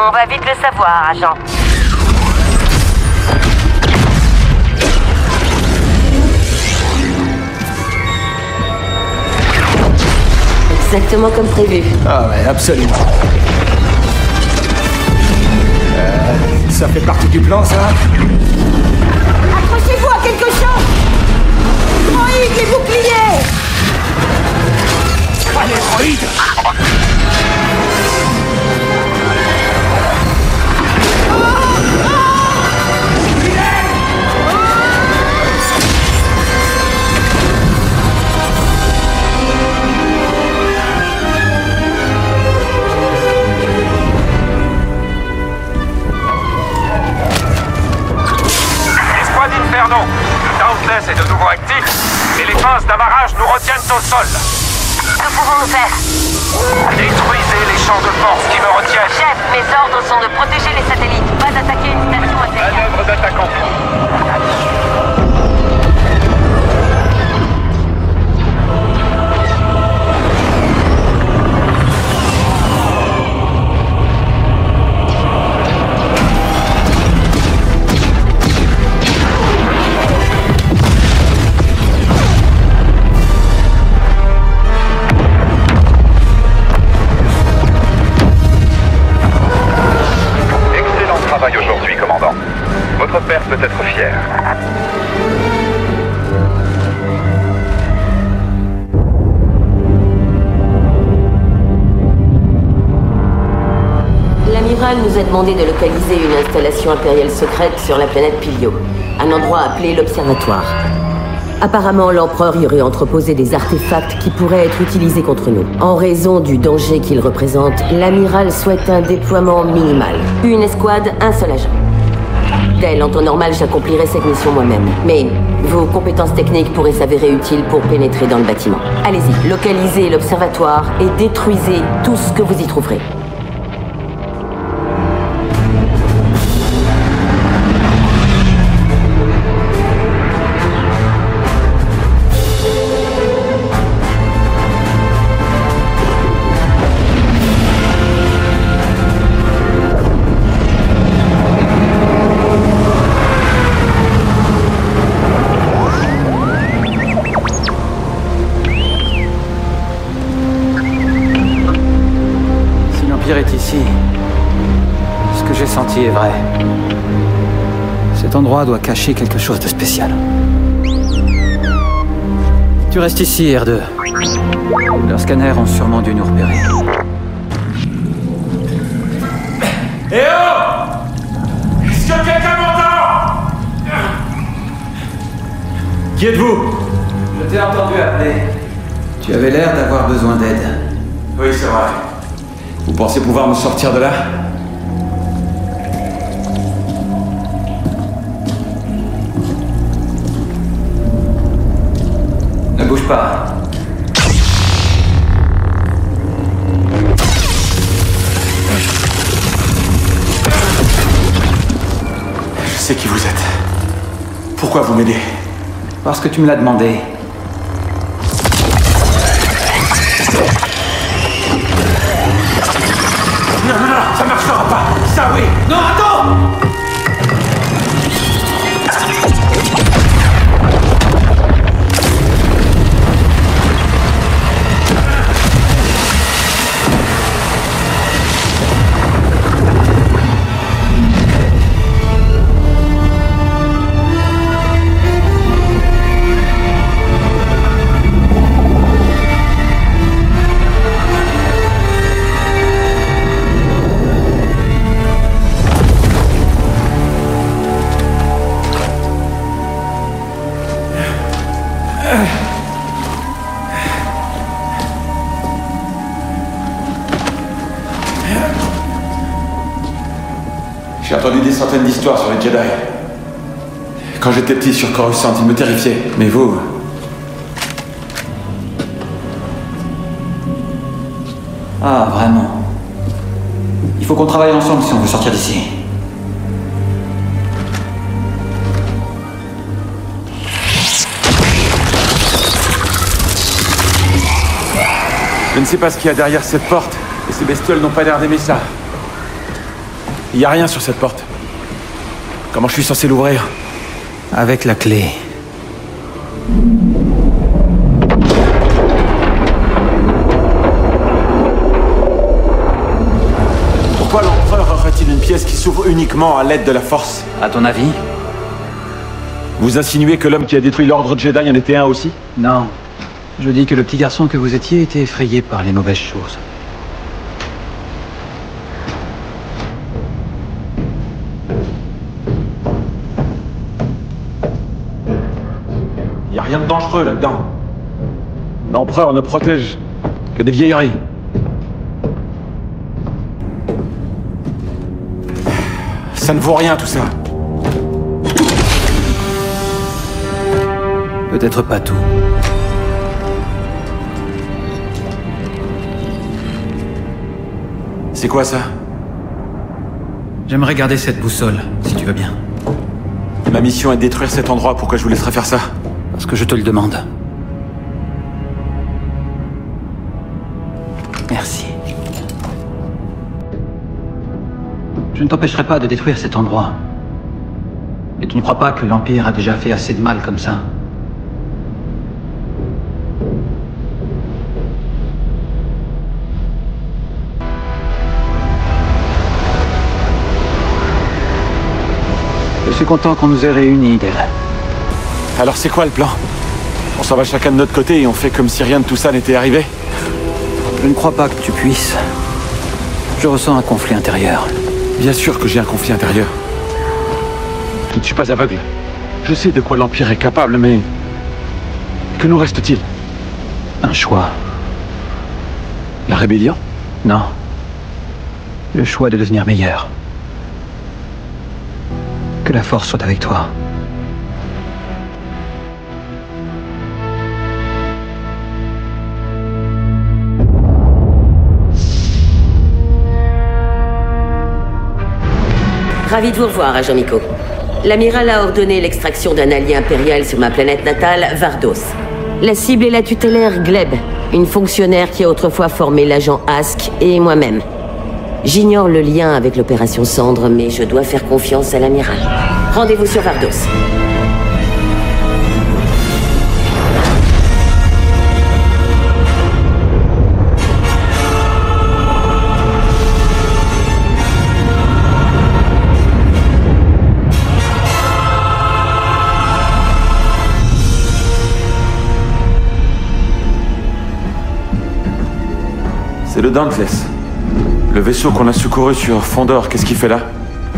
On va vite le savoir, agent. Exactement comme prévu. Ah ouais, absolument. Ça fait partie du plan, ça? Accrochez-vous à quelque chose! Droïdes, les boucliers! Allez, droïdes! Inferno, le Dauntless est de nouveau actif, mais les pinces d'amarrage nous retiennent au sol. Que pouvons-nous faire? Détruisez les champs de force qui me retiennent. Chef, mes ordres sont de protéger les satellites, pas d'attaquer une station impériale. Manœuvre d'attaque en cours. Aujourd'hui, commandant. Votre père peut être fier. L'amiral nous a demandé de localiser une installation impériale secrète sur la planète Pilio, un endroit appelé l'Observatoire. Apparemment, l'Empereur y aurait entreposé des artefacts qui pourraient être utilisés contre nous. En raison du danger qu'ils représentent, l'amiral souhaite un déploiement minimal. Une escouade, un seul agent. Tel, en temps normal, j'accomplirais cette mission moi-même. Mais vos compétences techniques pourraient s'avérer utiles pour pénétrer dans le bâtiment. Allez-y, localisez l'Observatoire et détruisez tout ce que vous y trouverez. Est ici. Ce que j'ai senti est vrai. Cet endroit doit cacher quelque chose de spécial. Tu restes ici, R2. Leurs scanners ont sûrement dû nous repérer. Eh oh! Est-ce que quelqu'un m'entend? Qui êtes-vous? Je t'ai entendu appeler. Tu avais l'air d'avoir besoin d'aide. Oui, c'est vrai. Vous pensez pouvoir me sortir de là? Ne bouge pas. Je sais qui vous êtes. Pourquoi vous m'aidez? Parce que tu me l'as demandé. Non, non, non, ça marchera pas. Ça oui. Non, attends! J'ai entendu des centaines d'histoires sur les Jedi. Quand j'étais petit sur Coruscant, ils me terrifiaient. Mais vous... Ah, vraiment. Il faut qu'on travaille ensemble si on veut sortir d'ici. Je ne sais pas ce qu'il y a derrière cette porte, et ces bestioles n'ont pas l'air d'aimer ça. Y a rien sur cette porte. Comment je suis censé l'ouvrir? Avec la clé. Pourquoi l'Empereur aurait-il une pièce qui s'ouvre uniquement à l'aide de la Force? À ton avis? Vous insinuez que l'homme qui a détruit l'ordre Jedi en était un aussi? Non. Je dis que le petit garçon que vous étiez était effrayé par les mauvaises choses. Y a rien de dangereux là-dedans. L'Empereur ne protège que des vieilleries. Ça ne vaut rien tout ça. Peut-être pas tout. C'est quoi ça? J'aimerais garder cette boussole, si tu veux bien. Ma mission est de détruire cet endroit, pourquoi je vous laisserais faire ça? Parce que je te le demande. Merci. Je ne t'empêcherai pas de détruire cet endroit. Et tu ne crois pas que l'Empire a déjà fait assez de mal comme ça? Je suis content qu'on nous ait réunis, Del. Alors c'est quoi le plan? On s'en va chacun de notre côté et on fait comme si rien de tout ça n'était arrivé? Je ne crois pas que tu puisses. Je ressens un conflit intérieur. Bien sûr que j'ai un conflit intérieur. Je ne suis pas aveugle. Je sais de quoi l'Empire est capable, mais... Que nous reste-t-il? Un choix. La rébellion? Non. Le choix de devenir meilleur. Que la force soit avec toi. Ravi de vous revoir, agent Miko. L'amiral a ordonné l'extraction d'un allié impérial sur ma planète natale, Vardos. La cible est la tutélaire Gleb, une fonctionnaire qui a autrefois formé l'agent Ask et moi-même. J'ignore le lien avec l'opération Cendre, mais je dois faire confiance à l'amiral. Rendez-vous sur Vardos. C'est le Dauntless. Le vaisseau qu'on a secouru sur Fondor, qu'est-ce qu'il fait là?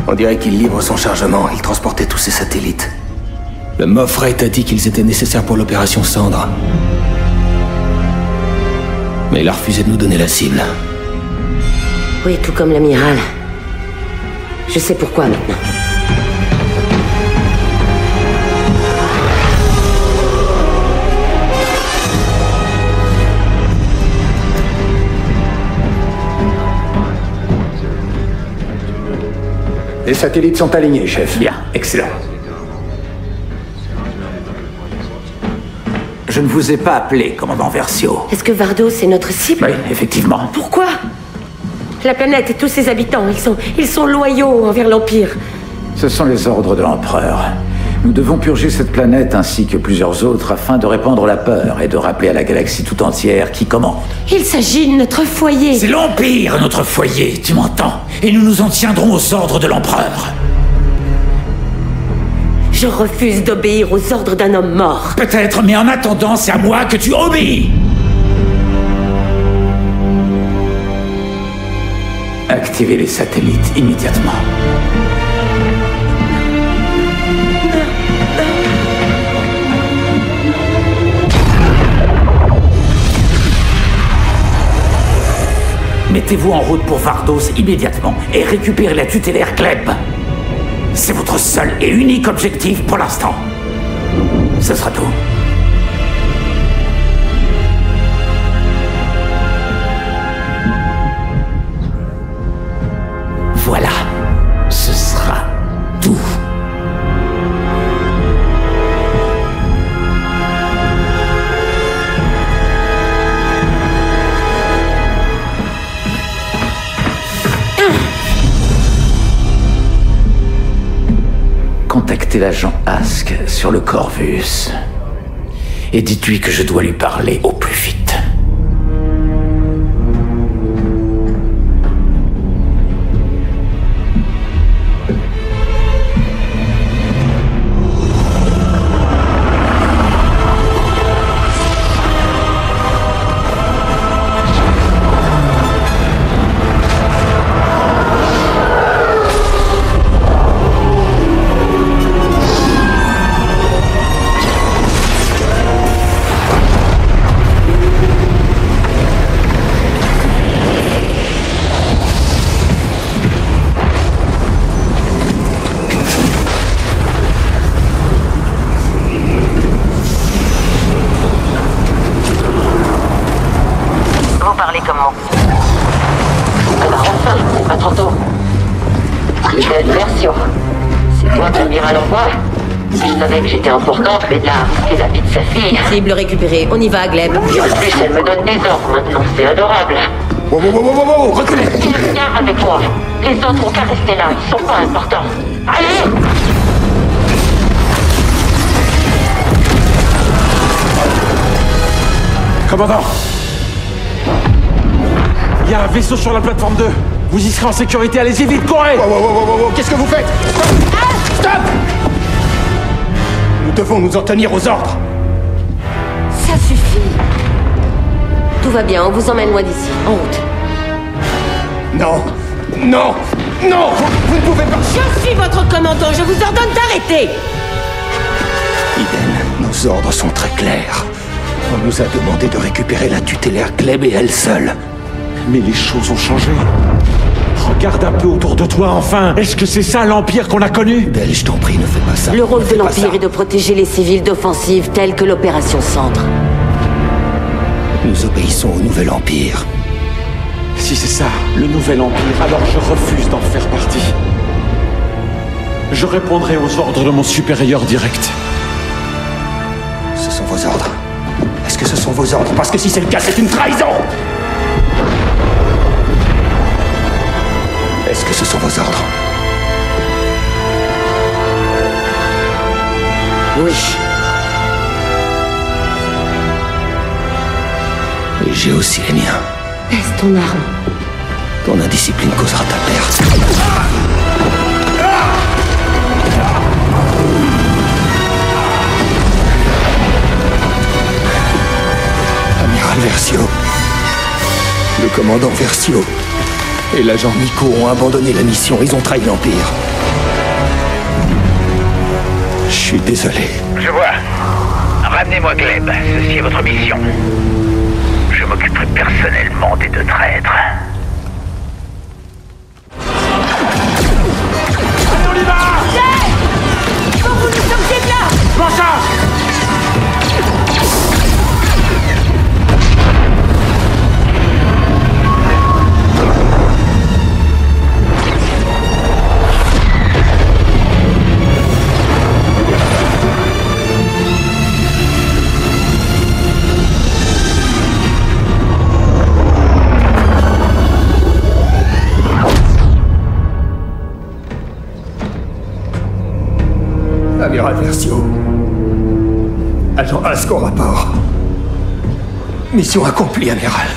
On dirait qu'il livre son chargement. Il transportait tous ses satellites. Le Moff Rate a dit qu'ils étaient nécessaires pour l'opération Cendre. Mais il a refusé de nous donner la cible. Oui, tout comme l'amiral. Je sais pourquoi maintenant. Les satellites sont alignés, chef. Bien, excellent. Je ne vous ai pas appelé, commandant Versio. Est-ce que Vardos est notre cible? Oui, effectivement. Pourquoi? La planète et tous ses habitants, ils sont loyaux envers l'Empire. Ce sont les ordres de l'Empereur. Nous devons purger cette planète ainsi que plusieurs autres afin de répandre la peur et de rappeler à la galaxie tout entière qui commande. Il s'agit de notre foyer. C'est l'Empire, notre foyer, tu m'entends? Et nous nous en tiendrons aux ordres de l'Empereur. Je refuse d'obéir aux ordres d'un homme mort. Peut-être, mais en attendant, c'est à moi que tu obéis. Activez les satellites immédiatement. Mettez-vous en route pour Vardos immédiatement et récupérez la tutélaire Gleb. C'est votre seul et unique objectif pour l'instant. Ce sera tout. Voilà. Ce sera tout. contacter l'agent Ask sur le Corvus. Et dites-lui que je dois lui parler au plus vite. J'étais importante, mais là, c'est la vie de sa fille. Cible récupérée, on y va, Gleb. Et en plus, elle me donne des ordres maintenant, c'est adorable. Wow, reculez. Viens avec moi. Les autres ont qu'à rester là, ils sont pas importants. Allez! Commandant! Il y a un vaisseau sur la plateforme 2. Vous y serez en sécurité, allez-y vite, courez! Wow, qu'est-ce que vous faites? Stop! Nous devons nous en tenir aux ordres. Ça suffit. Tout va bien, on vous emmène loin d'ici, en route. Non, vous ne pouvez pas. Je suis votre commandant, je vous ordonne d'arrêter. Eden, nos ordres sont très clairs. On nous a demandé de récupérer la tutélaire Gleb et elle seule. Mais les choses ont changé. Regarde un peu autour de toi, enfin. Est-ce que c'est ça l'Empire qu'on a connu? Belle, je t'en prie, ne fais pas ça. Le rôle de l'Empire est de protéger les civils d'offensives telles que l'opération Cendre. Nous obéissons au Nouvel Empire. Si c'est ça, le Nouvel Empire, alors je refuse d'en faire partie. Je répondrai aux ordres de mon supérieur direct. Ce sont vos ordres. Est-ce que ce sont vos ordres? Parce que si c'est le cas, c'est une trahison! Est-ce que ce sont vos ordres? Oui. Et j'ai aussi les miens. Baisse ton arme. Ton indiscipline causera ta perte. Amiral Versio, le commandant Versio et l'agent Nico ont abandonné la mission, ils ont trahi l'Empire. Je suis désolé. Je vois. Ramenez-moi Gleb, ceci est votre mission. Je m'occuperai personnellement des deux traîtres. Allez, on y va! Quand vous nous sommes là! Bon charge! Amiral Versio. Agent Ask au rapport. Mission accomplie, amiral.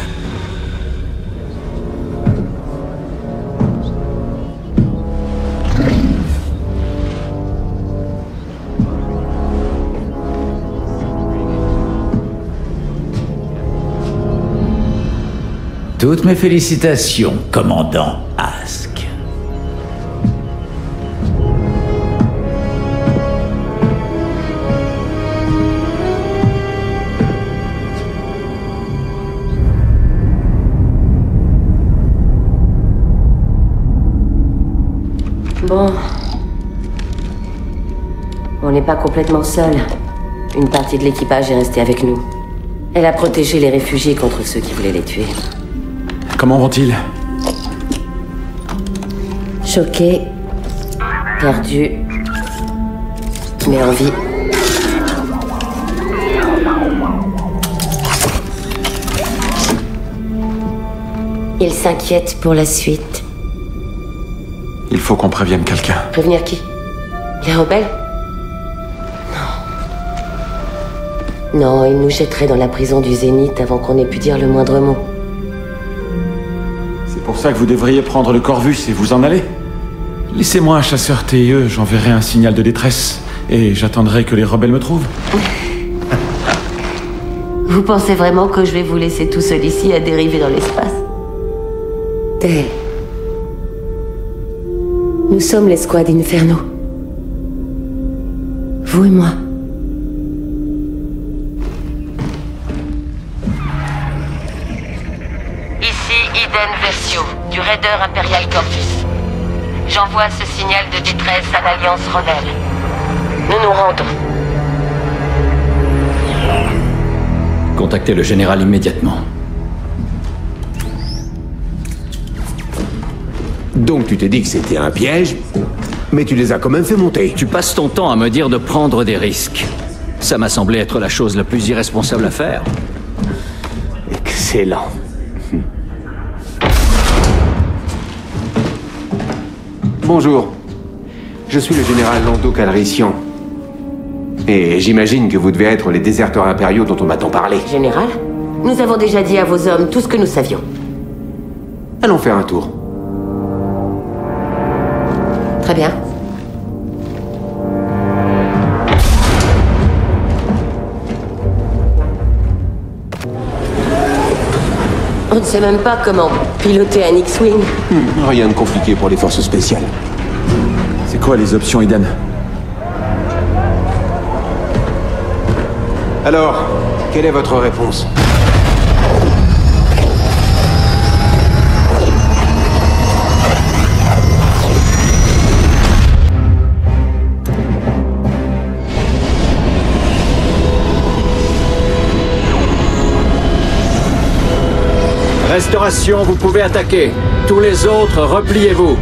Toutes mes félicitations, commandant Ask. Bon. On n'est pas complètement seul. Une partie de l'équipage est restée avec nous. Elle a protégé les réfugiés contre ceux qui voulaient les tuer. Comment vont-ils? Choqués, perdus, mais en vie. Ils s'inquiètent pour la suite. Il faut qu'on prévienne quelqu'un. Prévenir qui? Les rebelles? Non, il nous jetterait dans la prison du Zénith avant qu'on ait pu dire le moindre mot. C'est pour ça que vous devriez prendre le Corvus et vous en aller. Laissez-moi un chasseur TIE, j'enverrai un signal de détresse. Et j'attendrai que les rebelles me trouvent. Vous pensez vraiment que je vais vous laisser tout seul ici à dériver dans l'espace? Dale. Nous sommes l'escouade Inferno. Vous et moi. Ici Iden Versio, du Raider Imperial Corvus. J'envoie ce signal de détresse à l'Alliance rebelle. Nous nous rendons. Contactez le général immédiatement. Donc tu t'es dit que c'était un piège, mais tu les as quand même fait monter. Tu passes ton temps à me dire de prendre des risques. Ça m'a semblé être la chose la plus irresponsable à faire. Excellent. Bonjour. Je suis le général Lando Calrissian. Et j'imagine que vous devez être les déserteurs impériaux dont on m'a tant parlé. Général, nous avons déjà dit à vos hommes tout ce que nous savions. Allons faire un tour. Très bien. On ne sait même pas comment piloter un X-Wing. Rien de compliqué pour les forces spéciales. C'est quoi les options, Eden? Alors, quelle est votre réponse? Restauration, vous pouvez attaquer. Tous les autres, repliez-vous.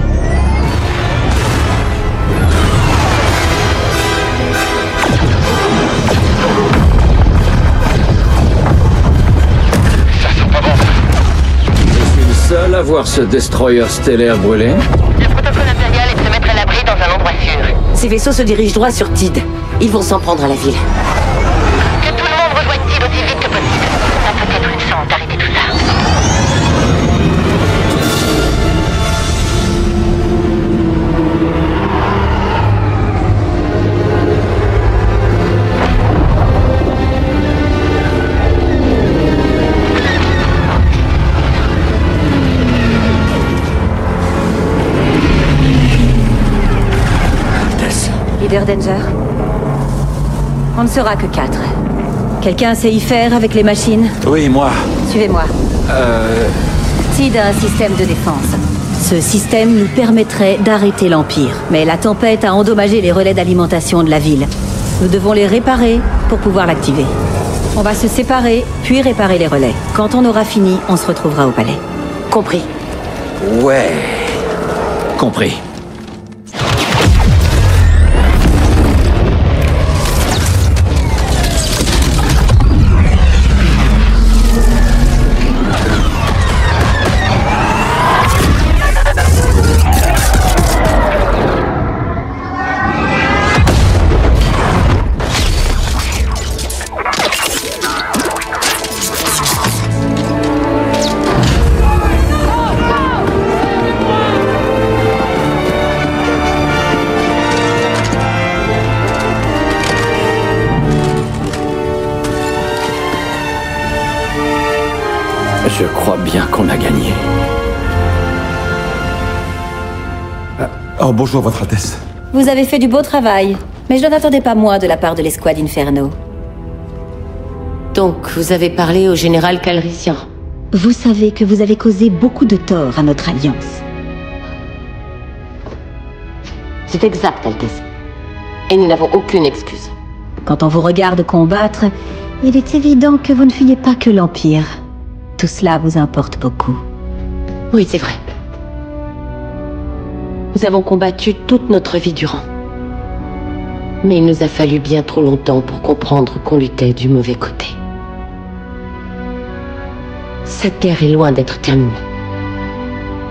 Seul à voir ce destroyer stellaire brûler. Le protocole impérial est de se mettre à l'abri dans un endroit sûr. Ces vaisseaux se dirigent droit sur Tid. Ils vont s'en prendre à la ville. Que tout le monde rejoigne Tid aussi vite que possible. Ça peut être une chance d'arrêter tout ça. Leader Danger. On ne sera que 4. Quelqu'un sait y faire avec les machines? Oui, moi. Suivez-moi. Tid a un système de défense. Ce système nous permettrait d'arrêter l'Empire. Mais la tempête a endommagé les relais d'alimentation de la ville. Nous devons les réparer pour pouvoir l'activer. On va se séparer, puis réparer les relais. Quand on aura fini, on se retrouvera au palais. Compris. Ouais. Compris. Je crois bien qu'on a gagné. Oh, bonjour, Votre Altesse. Vous avez fait du beau travail, mais je n'en attendais pas moins de la part de l'escouade Inferno. Donc, vous avez parlé au général Calrissian. Vous savez que vous avez causé beaucoup de tort à notre alliance. C'est exact, Altesse. Et nous n'avons aucune excuse. Quand on vous regarde combattre, il est évident que vous ne fuyez pas que l'Empire. Tout cela vous importe beaucoup. Oui, c'est vrai. Nous avons combattu toute notre vie durant. Mais il nous a fallu bien trop longtemps pour comprendre qu'on luttait du mauvais côté. Cette guerre est loin d'être terminée.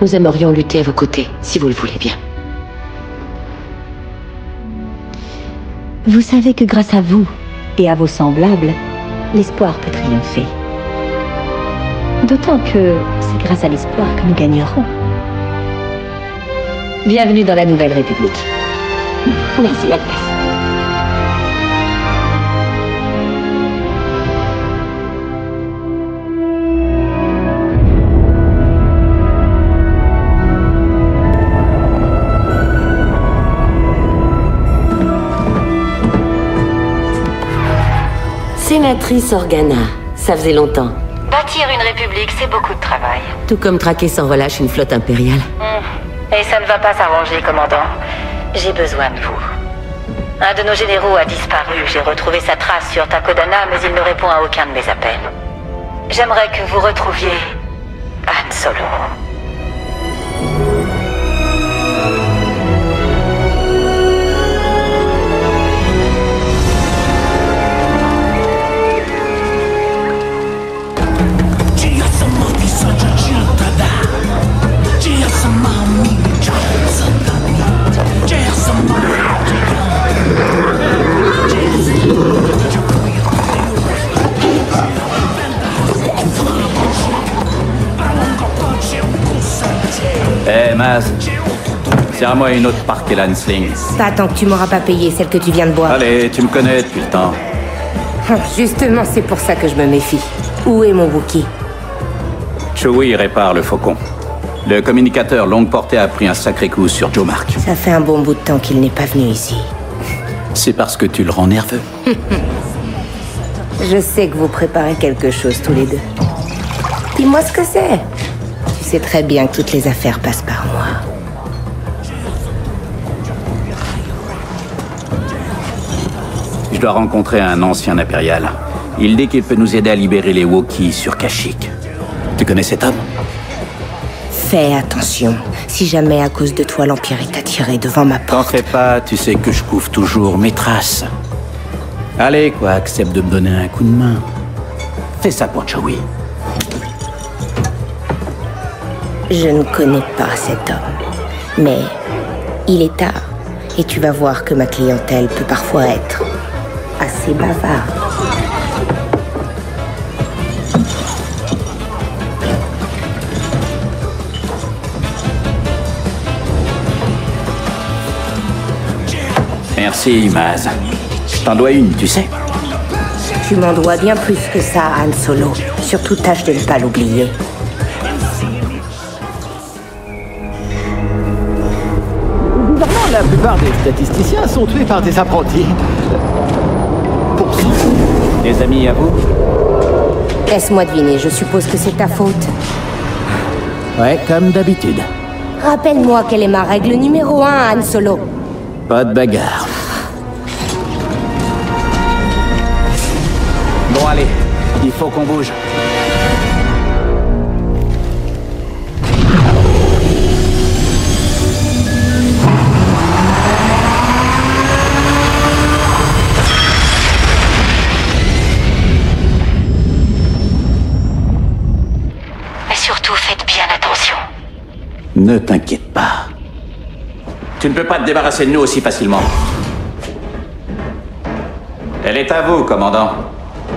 Nous aimerions lutter à vos côtés, si vous le voulez bien. Vous savez que grâce à vous et à vos semblables, l'espoir peut triompher. D'autant que c'est grâce à l'espoir que nous gagnerons. Bienvenue dans la Nouvelle République. Merci, Agnès. Sénatrice Organa, ça faisait longtemps. Bâtir une république, c'est beaucoup de travail. Tout comme traquer sans relâche une flotte impériale. Et ça ne va pas s'arranger, commandant. J'ai besoin de vous. Un de nos généraux a disparu. J'ai retrouvé sa trace sur Takodana, mais il ne répond à aucun de mes appels. J'aimerais que vous retrouviez Han Solo. Eh, Maz, serre-moi une autre Park Elan Sling. Pas tant que tu m'auras pas payé celle que tu viens de boire. Allez, tu me connais depuis le temps. Justement, c'est pour ça que je me méfie. Où est mon Wookie? Chewie répare le faucon. Le communicateur longue portée a pris un sacré coup sur Joe Mark. Ça fait un bon bout de temps qu'il n'est pas venu ici. C'est parce que tu le rends nerveux. Je sais que vous préparez quelque chose tous les deux. Dis-moi ce que c'est. Tu sais très bien que toutes les affaires passent par moi. Je dois rencontrer un ancien impérial. Il dit qu'il peut nous aider à libérer les Wookiees sur Kashyyyk. Tu connais cet homme? Fais attention. Si jamais à cause de toi l'Empire est attiré devant ma porte... T'en fais pas, tu sais que je couvre toujours mes traces. Allez, quoi, accepte de me donner un coup de main. Fais ça pour Chewie. Je ne connais pas cet homme. Mais il est tard. Et tu vas voir que ma clientèle peut parfois être assez bavarde. Merci, Maz. Je t'en dois une, tu sais. Tu m'en dois bien plus que ça, Han Solo. Surtout tâche de ne pas l'oublier. La plupart des statisticiens sont tués par des apprentis. Pour ça. Des amis à vous? Laisse-moi deviner, je suppose que c'est ta faute. Ouais, comme d'habitude. Rappelle-moi quelle est ma règle numéro 1, Han Solo. Pas de bagarre. Bon, allez, il faut qu'on bouge. Mais surtout, faites bien attention. Ne t'inquiète pas. Tu ne peux pas te débarrasser de nous aussi facilement. Elle est à vous, commandant.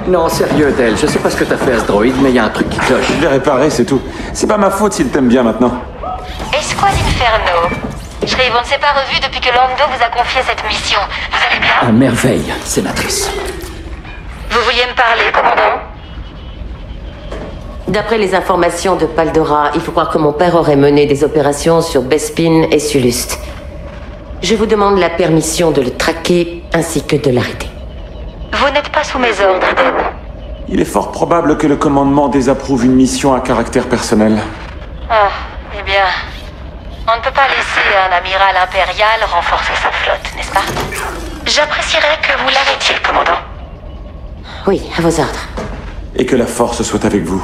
Non, sérieux, Del, je sais pas ce que t'as fait à ce droïde, mais il y a un truc qui cloche. Je l'ai réparé, c'est tout. C'est pas ma faute s'il t'aime bien maintenant. Esquad Inferno. Shreve, on ne s'est pas revu depuis que Lando vous a confié cette mission. Vous allez bien? À merveille, sénatrice. Vous vouliez me parler, commandant? D'après les informations de Paldora, il faut croire que mon père aurait mené des opérations sur Bespin et Sulust. Je vous demande la permission de le traquer ainsi que de l'arrêter. Vous n'êtes pas sous mes ordres, Eden. Il est fort probable que le commandement désapprouve une mission à caractère personnel. Ah, eh bien... On ne peut pas laisser un amiral impérial renforcer sa flotte, n'est-ce pas? J'apprécierais que vous l'arrêtiez, commandant. Oui, à vos ordres. Et que la force soit avec vous.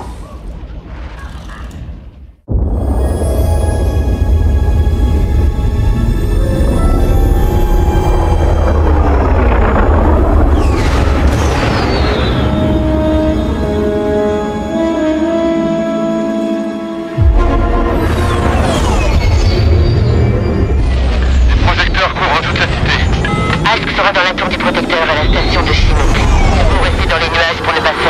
Ask sera dans la tour du protecteur à la station de Chinook. Vous restez dans les nuages pour ne pas faire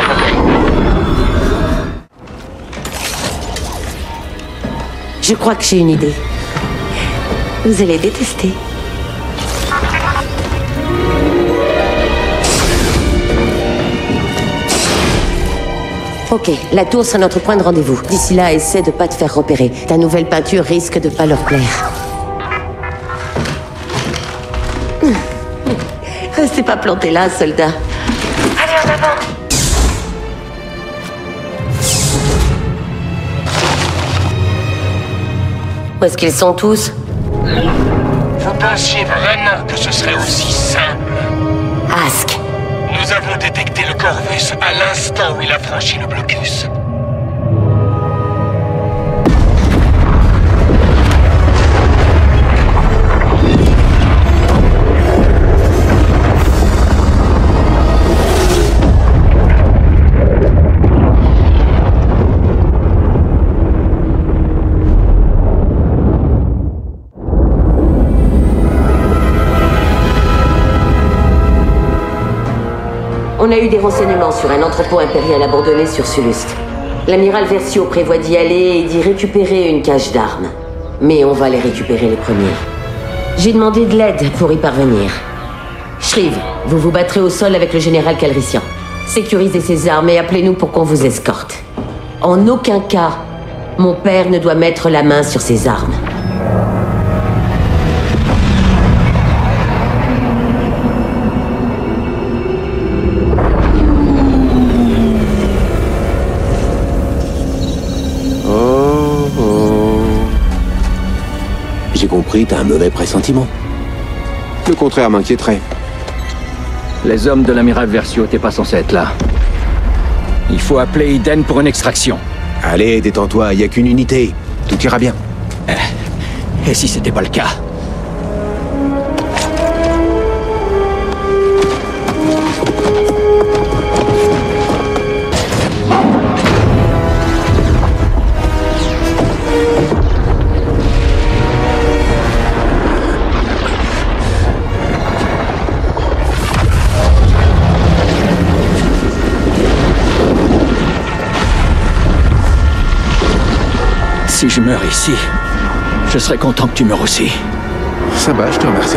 Je crois que j'ai une idée. Vous allez détester. Ok, la tour sera notre point de rendez-vous. D'ici là, essaie de pas te faire repérer. Ta nouvelle peinture risque de pas leur plaire. Restez pas plantés là, soldats. Allez, en avant. Où est-ce qu'ils sont tous? Vous pensiez vraiment que ce serait aussi simple? Ask. Nous avons détecté le Corvus à l'instant où il a franchi le blocus. On a eu des renseignements sur un entrepôt impérial abandonné sur Sulust. L'amiral Versio prévoit d'y aller et d'y récupérer une cache d'armes. Mais on va les récupérer les premiers. J'ai demandé de l'aide pour y parvenir. Shriv, vous vous battrez au sol avec le général Calrissian. Sécurisez ses armes et appelez-nous pour qu'on vous escorte. En aucun cas, mon père ne doit mettre la main sur ses armes. J'ai compris, t'as un mauvais pressentiment. Le contraire m'inquiéterait. Les hommes de l'amiral Versio n'étaient pas censés être là. Il faut appeler Iden pour une extraction. Allez, détends-toi, y a qu'une unité. Tout ira bien. Et si c'était pas le cas? Si je meurs ici, je serais content que tu meurs aussi. Ça va, je te remercie.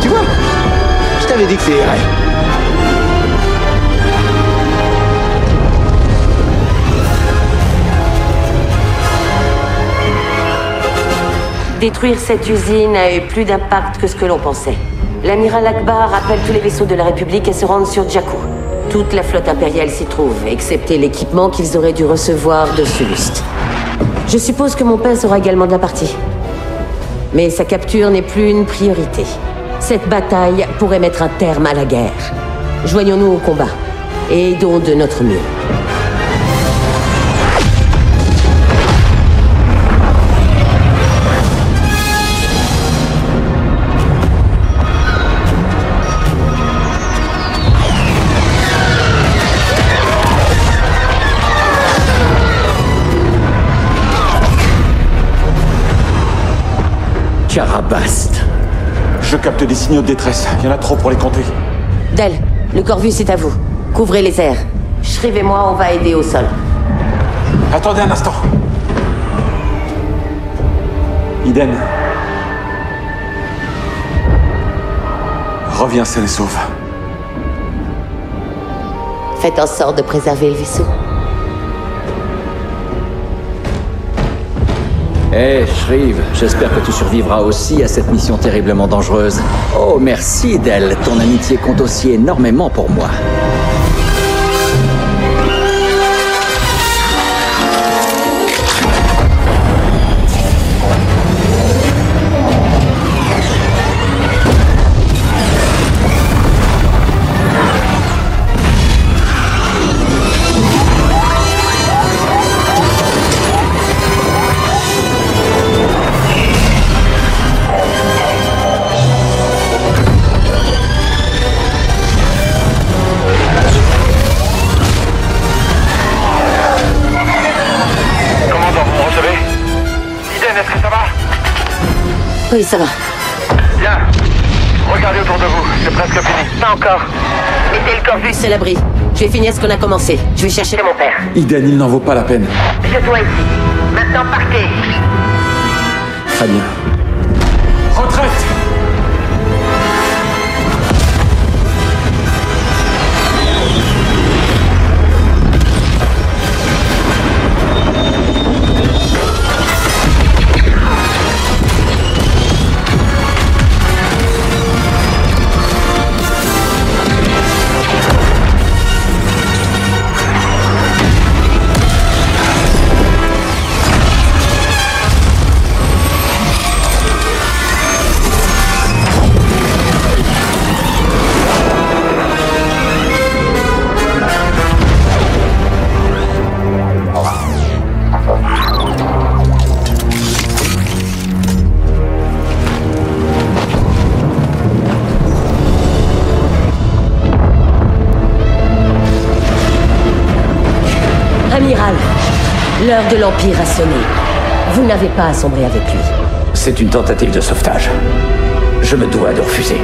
Tu vois, je t'avais dit que c'est vrai. Détruire cette usine a eu plus d'impact que ce que l'on pensait. L'amiral Akbar appelle tous les vaisseaux de la République à se rendre sur Jakku. Toute la flotte impériale s'y trouve, excepté l'équipement qu'ils auraient dû recevoir de Sulust. Je suppose que mon père sera également de la partie. Mais sa capture n'est plus une priorité. Cette bataille pourrait mettre un terme à la guerre. Joignons-nous au combat et aidons de notre mieux. Karabast. Je capte des signaux de détresse. Il y en a trop pour les compter. Del, le Corvus est à vous. Couvrez les airs. Shriv et moi, on va aider au sol. Attendez un instant. Iden. Reviens saine et sauve. Faites en sorte de préserver le vaisseau. Hé, Shriv, j'espère que tu survivras aussi à cette mission terriblement dangereuse. Oh, merci, Del. Ton amitié compte aussi énormément pour moi. Oui, ça va. Bien. Regardez autour de vous. C'est presque fini. Pas encore. Mettez le Corvus à l'abri. Je vais finir ce qu'on a commencé. Je vais chercher mon père. Eden, il n'en vaut pas la peine. Je dois ici. Maintenant, partez. Très bien. Retraite! Amiral, l'heure de l'Empire a sonné. Vous n'avez pas à sombrer avec lui. C'est une tentative de sauvetage. Je me dois de refuser.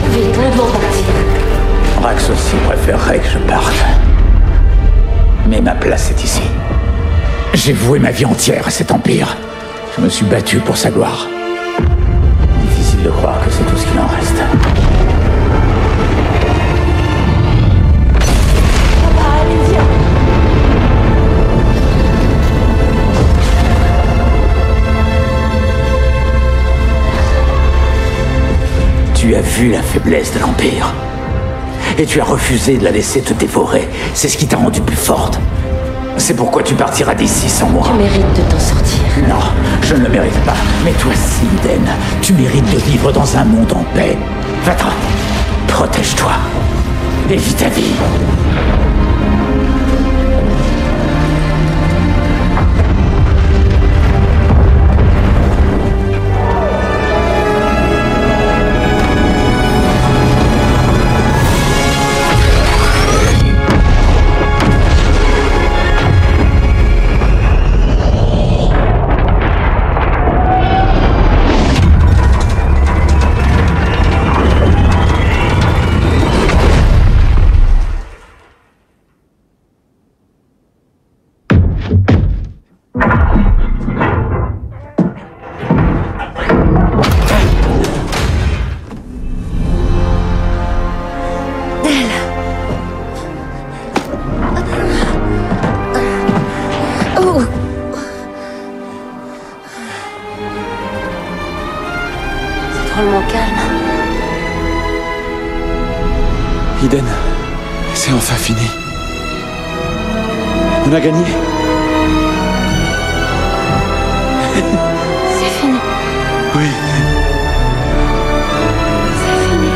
Vite, nous devons partir. Rax aussi préférerait que je parte. Mais ma place est ici. J'ai voué ma vie entière à cet Empire. Je me suis battu pour sa gloire. Difficile de croire que c'est tout ce qu'il en reste. Tu as vu la faiblesse de l'Empire. Et tu as refusé de la laisser te dévorer. C'est ce qui t'a rendu plus forte. C'est pourquoi tu partiras d'ici sans moi. Tu mérites de t'en sortir. Non, je ne le mérite pas. Mais toi aussi, Eden, tu mérites de vivre dans un monde en paix. Va-t'en. Protège-toi. Et vis ta vie. Eden, c'est enfin fini. On a gagné. C'est fini. Oui. C'est fini.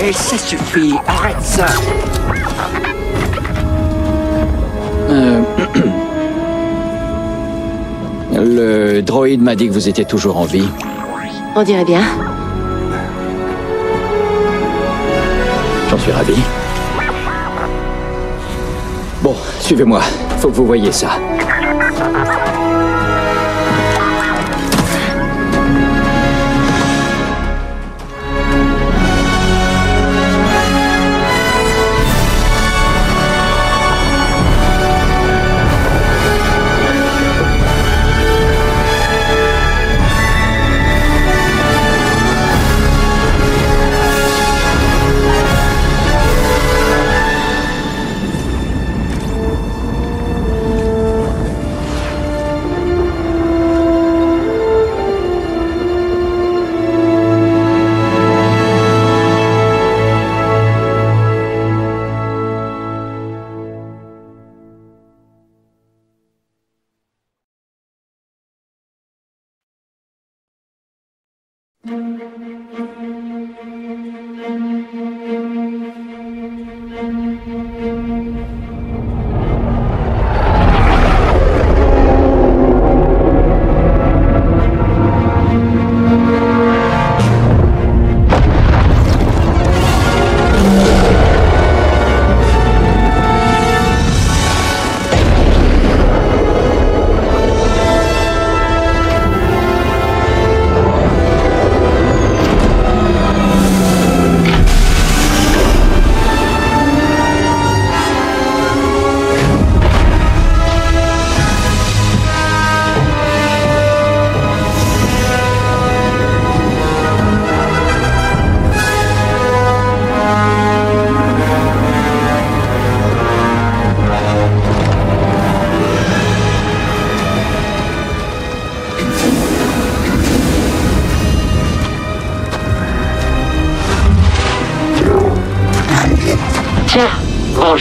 Et ça suffit, arrête ça. Le droïde m'a dit que vous étiez toujours en vie. On dirait bien. J'en suis ravi. Bon, suivez-moi. Faut que vous voyiez ça.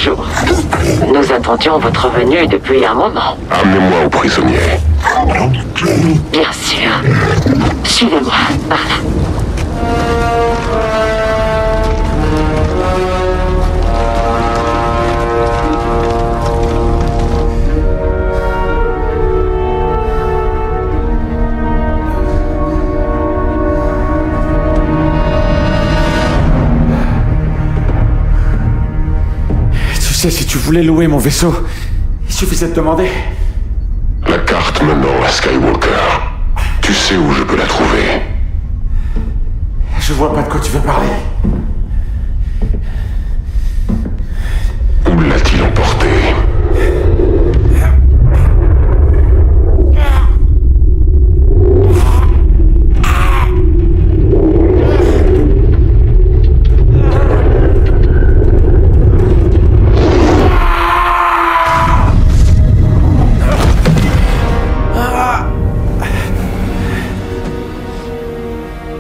Bonjour. Nous attendions votre venue depuis un moment. Amenez-moi au prisonnier. Bien sûr. Suivez-moi, par là. Si tu voulais louer mon vaisseau, il suffisait de demander. La carte menant à Skywalker. Tu sais où je peux la trouver? Je vois pas de quoi tu veux parler. Où l'a-t-il emporté?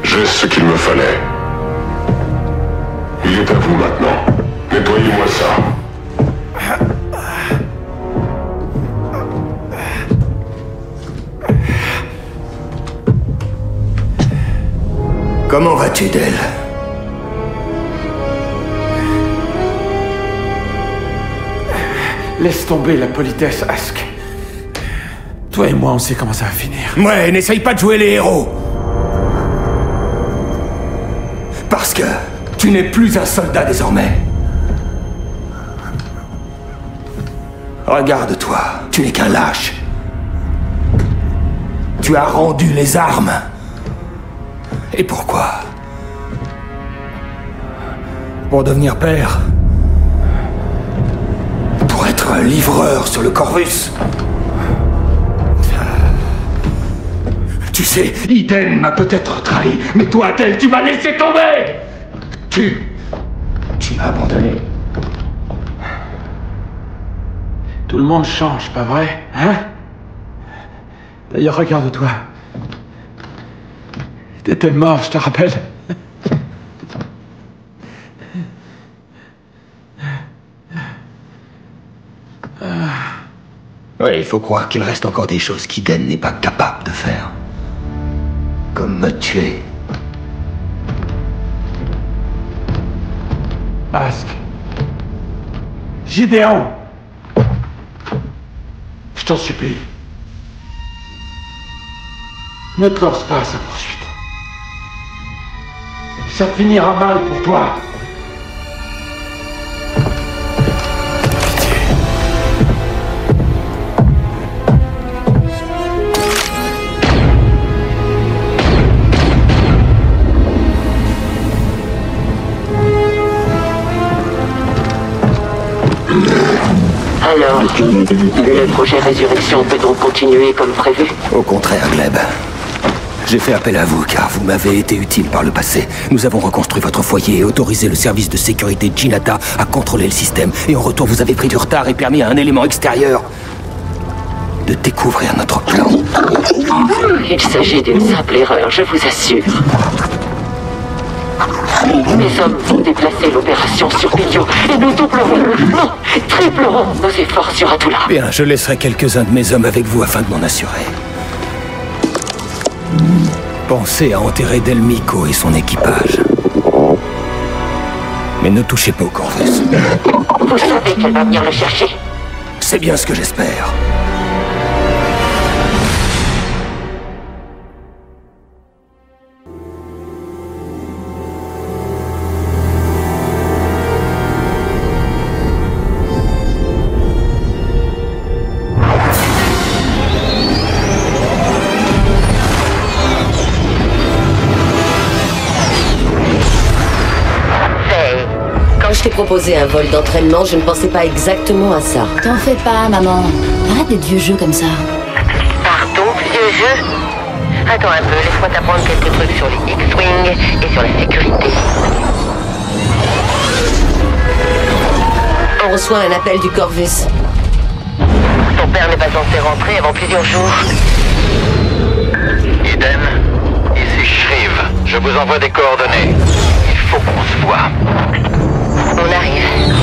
J'ai ce qu'il me fallait. Il est à vous maintenant. Nettoyez-moi ça. Comment vas-tu, Del? Laisse tomber la politesse, Ask. Toi et moi, on sait comment ça va finir. Ouais, n'essaye pas de jouer les héros. Parce que tu n'es plus un soldat désormais. Regarde-toi, tu n'es qu'un lâche. Tu as rendu les armes. Et pourquoi? Pour devenir père? Pour être un livreur sur le Corvus? Tu sais, Eden m'a peut-être trahi, mais toi, Del, tu m'as laissé tomber! Tu m'as abandonné. Tout le monde change, pas vrai? Hein? D'ailleurs, regarde-toi. T'étais mort, je te rappelle. Oui, il faut croire qu'il reste encore des choses qu'Eden n'est pas capable de faire. Comme me tuer. Ask. Gideon. Je t'en supplie. Ne te lance pas à sa poursuite. Ça finira mal pour toi. Alors, le projet Résurrection peut donc continuer comme prévu? Au contraire, Gleb. J'ai fait appel à vous car vous m'avez été utile par le passé. Nous avons reconstruit votre foyer et autorisé le service de sécurité Jinata à contrôler le système. Et en retour, vous avez pris du retard et permis à un élément extérieur de découvrir notre plan. Il s'agit d'une simple erreur, je vous assure. Mes hommes vont déplacer l'opération sur Pilio et nous doublerons, non, triplerons nos efforts sur Atula. Bien, je laisserai quelques-uns de mes hommes avec vous afin de m'en assurer. Pensez à enterrer Del Meeko et son équipage. Mais ne touchez pas au Corvus. Vous savez qu'elle va venir le chercher. C'est bien ce que j'espère. Je t'ai proposé un vol d'entraînement, je ne pensais pas exactement à ça. T'en fais pas, maman. Arrête d'être vieux jeu comme ça. Pardon, vieux jeu? Attends un peu, laisse-moi t'apprendre quelques trucs sur les X-Wing et sur la sécurité. On reçoit un appel du Corvus. Ton père n'est pas censé rentrer avant plusieurs jours. Eden, ici Shriv. Je vous envoie des coordonnées. Il faut qu'on se voit. On arrive.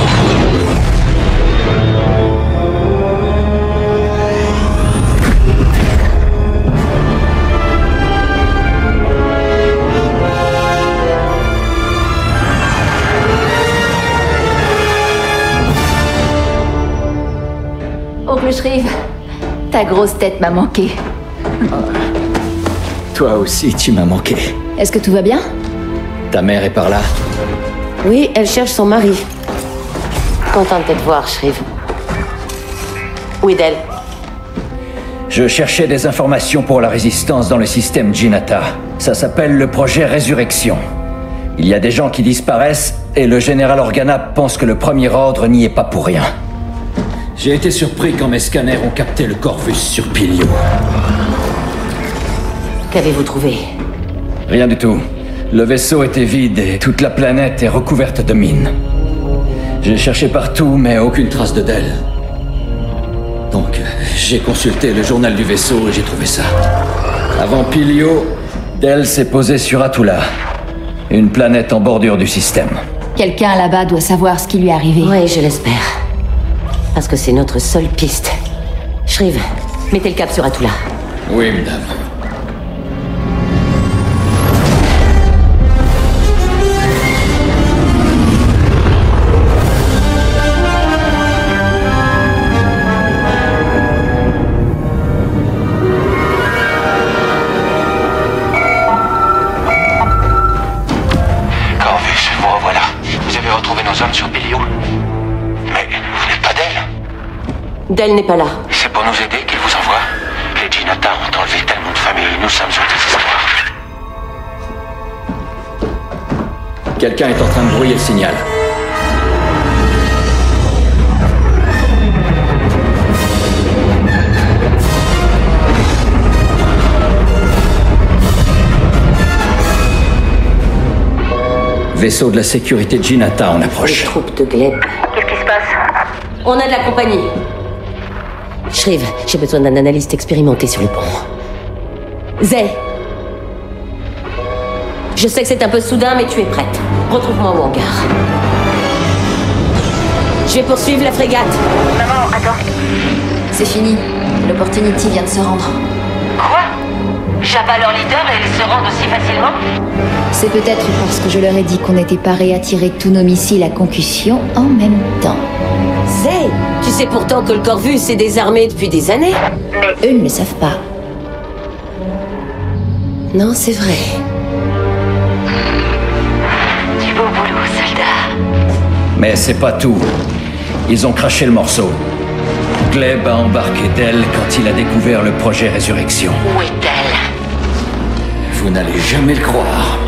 Oncle Shriv, ta grosse tête m'a manqué. Toi aussi, tu m'as manqué. Est-ce que tout va bien? Ta mère est par là? Oui, elle cherche son mari. Contente de te voir, Shriv. Oui, Del. Je cherchais des informations pour la résistance dans le système Jinata. Ça s'appelle le projet Résurrection. Il y a des gens qui disparaissent et le général Organa pense que le Premier Ordre n'y est pas pour rien. J'ai été surpris quand mes scanners ont capté le Corvus sur Pilio. Qu'avez-vous trouvé? Rien du tout. Le vaisseau était vide et toute la planète est recouverte de mines. J'ai cherché partout, mais aucune trace de Del. Donc, j'ai consulté le journal du vaisseau et j'ai trouvé ça. Avant Pilio, Del s'est posé sur Atula, une planète en bordure du système. Quelqu'un là-bas doit savoir ce qui lui est arrivé. Oui, je l'espère. Parce que c'est notre seule piste. Shriv, mettez le cap sur Atula. Oui, madame. Corvus, vous revoilà. Vous avez retrouvé nos hommes sur Pilio. Mais vous n'êtes pas Del. Del n'est pas là. C'est pour nous aider qu'il vous envoie. Les Jinata ont enlevé tellement de familles, nous sommes au désespoir. Quelqu'un est en train de brouiller le signal. Vaisseau de la sécurité de Jinata en approche. Les troupes de Gleb. Qu'est-ce qui se passe? On a de la compagnie. Shriv, j'ai besoin d'un analyste expérimenté sur le pont. Zay. Je sais que c'est un peu soudain, mais tu es prête. Retrouve-moi au hangar. Je vais poursuivre la frégate. Maman, attends. C'est fini. L'Opportunity vient de se rendre. Quoi? J'abats leur leader et ils se rendent aussi facilement? C'est peut-être parce que je leur ai dit qu'on n'était pas à tirer tous nos missiles à concussion en même temps. Zay, tu sais pourtant que le Corvus est désarmé depuis des années. Mais eux ne le savent pas. Non, c'est vrai. Du beau boulot, soldat. Mais c'est pas tout. Ils ont craché le morceau. Gleb a embarqué Del quand il a découvert le projet Résurrection. Où est-elle? Vous n'allez jamais le croire.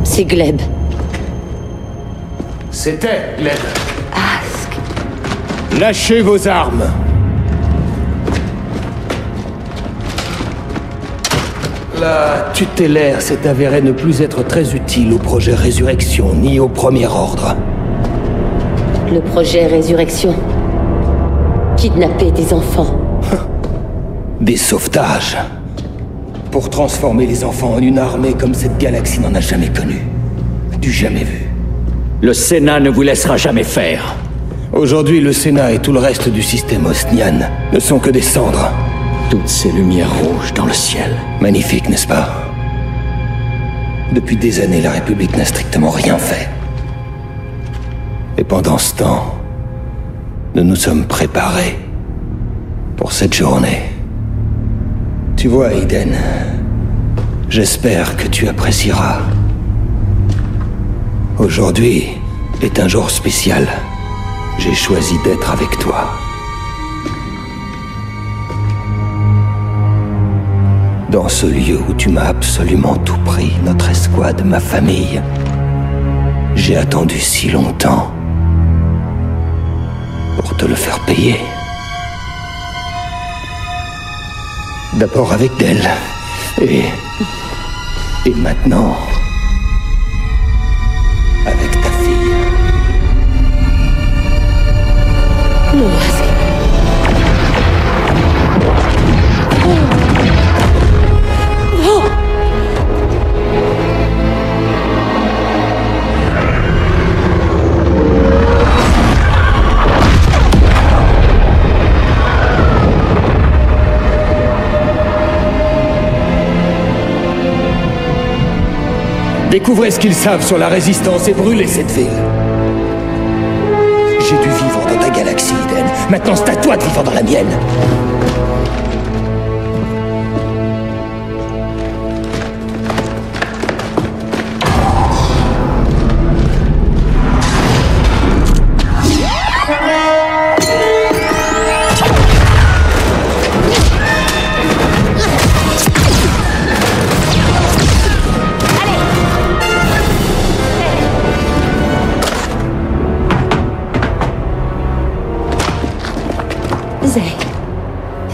C'est Gleb. C'était Gleb. Ask. Lâchez vos armes. La tutélaire s'est avérée ne plus être très utile au projet Résurrection, ni au Premier Ordre. Le projet Résurrection. Kidnapper des enfants. Des sauvetages. Pour transformer les enfants en une armée comme cette galaxie n'en a jamais connu. Du jamais vu. Le Sénat ne vous laissera jamais faire. Aujourd'hui, le Sénat et tout le reste du système Osnian ne sont que des cendres. Toutes ces lumières rouges dans le ciel. Magnifique, n'est-ce pas? Depuis des années, la République n'a strictement rien fait. Et pendant ce temps, nous nous sommes préparés pour cette journée. Tu vois, Eden, j'espère que tu apprécieras. Aujourd'hui est un jour spécial. J'ai choisi d'être avec toi. Dans ce lieu où tu m'as absolument tout pris, notre escouade, ma famille. J'ai attendu si longtemps pour te le faire payer. D'abord avec Dell. Et maintenant, avec ta fille. Non, oh. Découvrez ce qu'ils savent sur la résistance et brûlez cette ville. J'ai dû vivre dans ta galaxie, Eden. Maintenant, c'est à toi de vivre dans la mienne.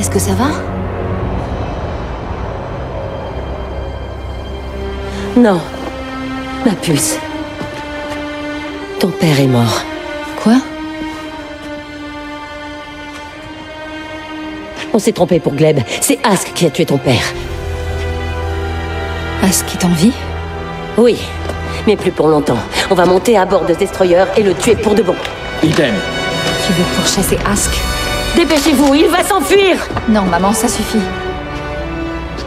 Est-ce que ça va? Non. Ma puce. Ton père est mort. Quoi? On s'est trompé pour Gleb. C'est Ask qui a tué ton père. Ask est en vie? Oui, mais plus pour longtemps. On va monter à bord de ce destroyer et le tuer pour de bon. Eden. Tu veux pourchasser Ask? Dépêchez-vous, il va s'enfuir! Non, maman, ça suffit.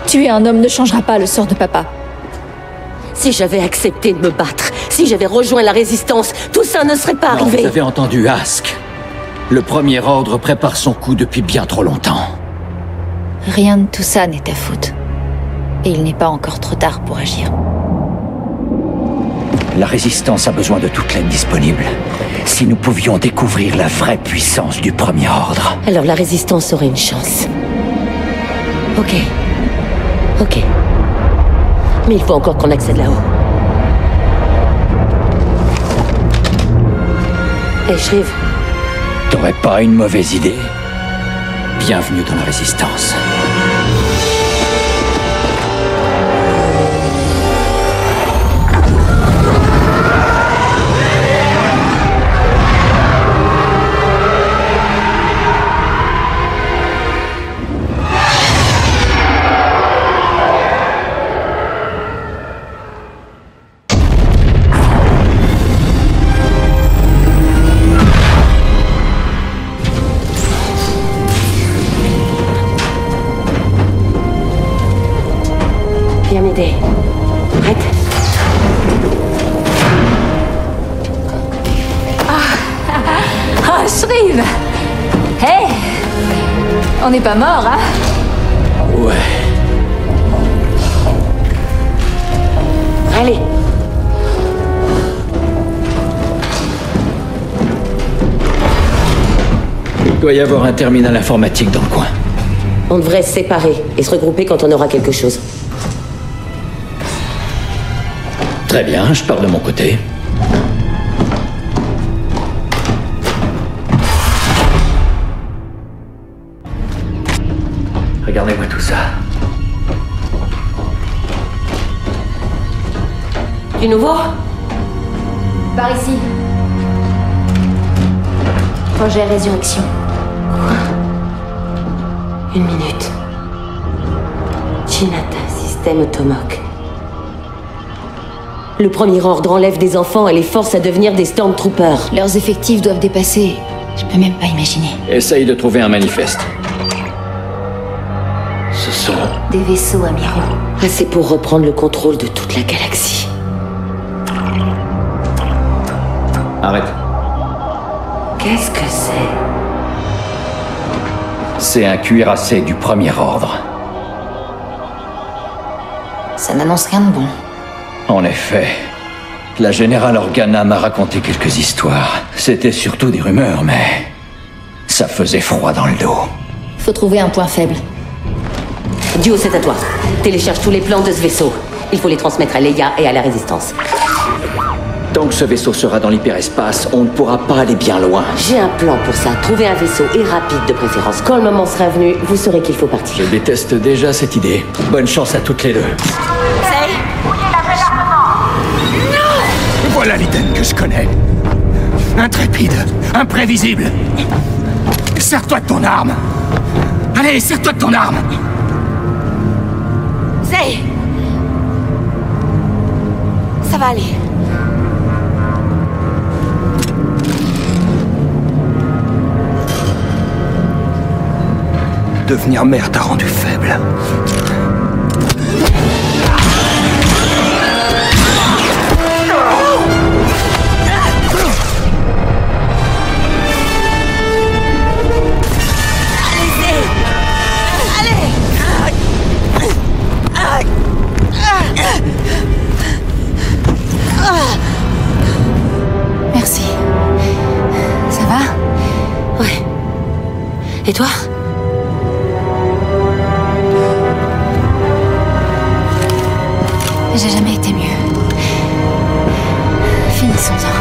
Tuer un homme ne changera pas le sort de papa. Si j'avais accepté de me battre, si j'avais rejoint la résistance, tout ça ne serait pas arrivé. Vous avez entendu Ask. Le Premier Ordre prépare son coup depuis bien trop longtemps. Rien de tout ça n'est ta faute. Et il n'est pas encore trop tard pour agir. La Résistance a besoin de toute l'aide disponible. Si nous pouvions découvrir la vraie puissance du Premier Ordre. Alors la Résistance aurait une chance. Ok. Ok. Mais il faut encore qu'on accède là-haut. Hey, Shriv. T'aurais pas une mauvaise idée? Bienvenue dans la Résistance. Bien m'aider. Prête? Ah, Shriv! Hey! On n'est pas mort, hein? Ouais. Allez. Il doit y avoir un terminal informatique dans le coin. On devrait se séparer et se regrouper quand on aura quelque chose. Très bien, je pars de mon côté. Regardez-moi tout ça. Du nouveau? Par ici. Projet Résurrection. Quoi? Une minute. Jinata, système Automok. Le Premier Ordre enlève des enfants et les force à devenir des Stormtroopers. Leurs effectifs doivent dépasser... Je peux même pas imaginer. Essaye de trouver un manifeste. Ce sont... Des vaisseaux amiraux. Assez pour reprendre le contrôle de toute la galaxie. Arrête. Qu'est-ce que c'est? C'est un cuirassé du Premier Ordre. Ça n'annonce rien de bon. En effet. La générale Organa m'a raconté quelques histoires. C'était surtout des rumeurs, mais... ça faisait froid dans le dos. Faut trouver un point faible. Duo, c'est à toi. Télécharge tous les plans de ce vaisseau. Il faut les transmettre à Leia et à la Résistance. Tant que ce vaisseau sera dans l'hyperespace, on ne pourra pas aller bien loin. J'ai un plan pour ça. Trouver un vaisseau, et rapide de préférence. Quand le moment sera venu, vous saurez qu'il faut partir. Je déteste déjà cette idée. Bonne chance à toutes les deux. Voilà l'Eden que je connais. Intrépide, imprévisible. Sers-toi de ton arme. Allez, sers-toi de ton arme. Zay! Ça va aller. Devenir mère t'a rendu faible. Merci. Ça va? Ouais. Et toi? J'ai jamais été mieux. Finissons-en.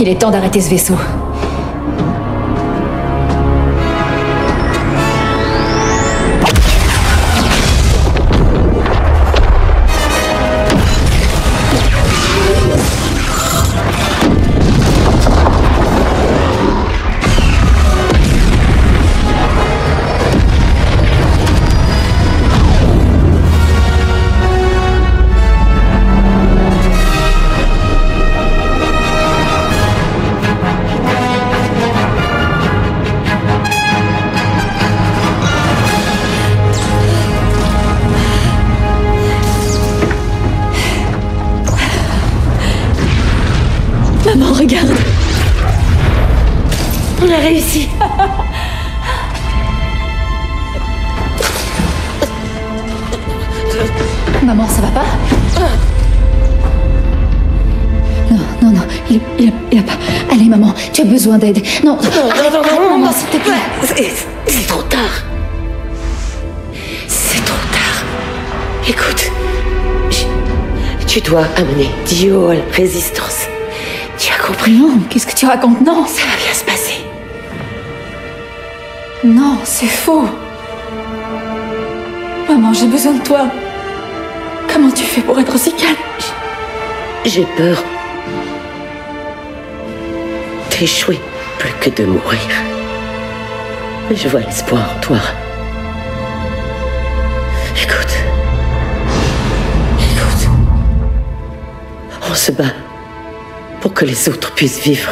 Il est temps d'arrêter ce vaisseau. Maman, regarde. On a réussi. Maman, ça va pas? Non, il a pas. Allez, maman, tu as besoin d'aide. Non, maman, s'il te plaît. C'est trop tard. C'est trop tard. Écoute, tu dois amener Dio à la Résistance. Tu as compris? Non, qu'est-ce que tu racontes? Non. Ça va bien se passer. Non, c'est faux. Maman, j'ai besoin de toi. Comment tu fais pour être aussi calme? J'ai peur d'échouer plus que de mourir. Mais je vois l'espoir en toi. Écoute. On se bat pour que les autres puissent vivre.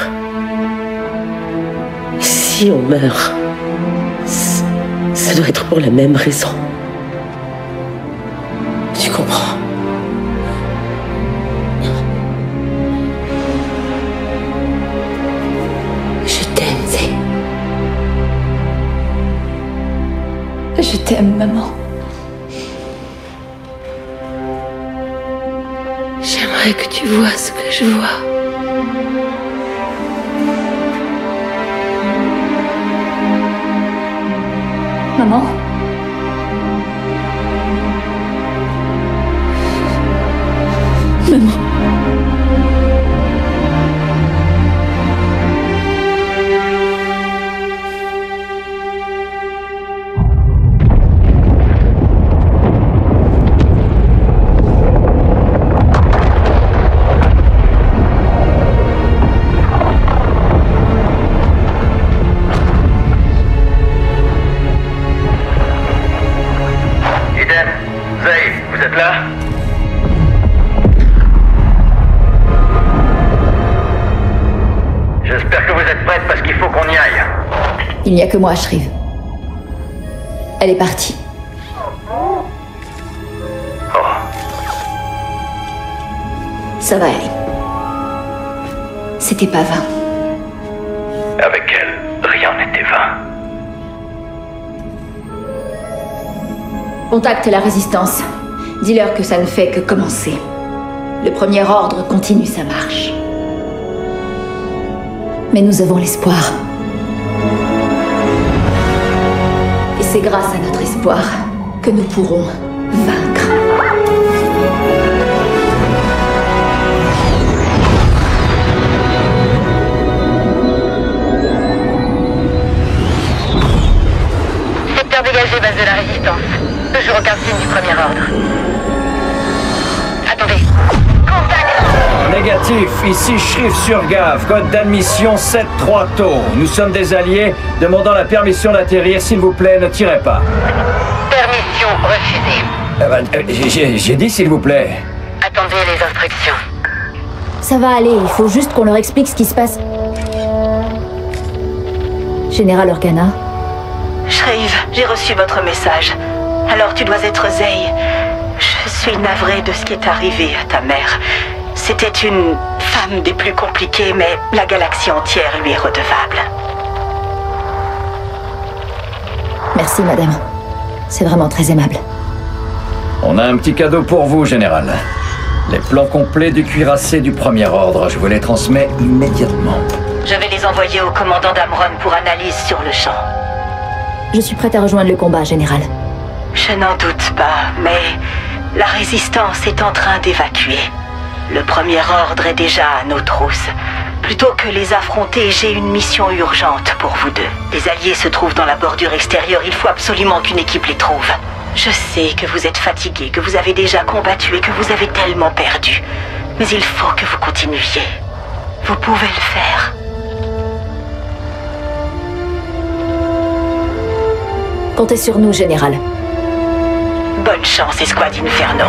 Si on meurt, ça doit être pour la même raison. Tu comprends? Je t'aime, Zay. Je t'aime, maman. J'aimerais que tu vois ce que je vois. Maman? Maman. Il n'y a que moi, Shriv. Elle est partie. Ça va aller. C'était pas vain. Avec elle, rien n'était vain. Contacte la résistance. Dis-leur que ça ne fait que commencer. Le premier ordre continue sa marche. Mais nous avons l'espoir. Et c'est grâce à notre espoir que nous pourrons vaincre. Secteur dégagé, base de la résistance. Toujours aucun signe du premier ordre. Attendez. Négatif, ici Shrif sur Gav, code d'admission 7-3 taux. Nous sommes des alliés, demandant la permission d'atterrir, s'il vous plaît, ne tirez pas. Permission refusée. J'ai dit s'il vous plaît. Attendez les instructions. Ça va aller, il faut juste qu'on leur explique ce qui se passe. Général Organa. Shreve, j'ai reçu votre message. Alors tu dois être Zey. Je suis navrée de ce qui est arrivé à ta mère. C'était une femme des plus compliquées, mais la galaxie entière lui est redevable. Merci, madame. C'est vraiment très aimable. On a un petit cadeau pour vous, général. Les plans complets du cuirassé du premier ordre. Je vous les transmets immédiatement. Je vais les envoyer au commandant d'Amron pour analyse sur le champ. Je suis prête à rejoindre le combat, général. Je n'en doute pas, mais la résistance est en train d'évacuer. Le premier ordre est déjà à nos trousses. Plutôt que les affronter, j'ai une mission urgente pour vous deux. Les alliés se trouvent dans la bordure extérieure, il faut absolument qu'une équipe les trouve. Je sais que vous êtes fatigués, que vous avez déjà combattu et que vous avez tellement perdu. Mais il faut que vous continuiez. Vous pouvez le faire. Comptez sur nous, général. Bonne chance, Escouade Inferno.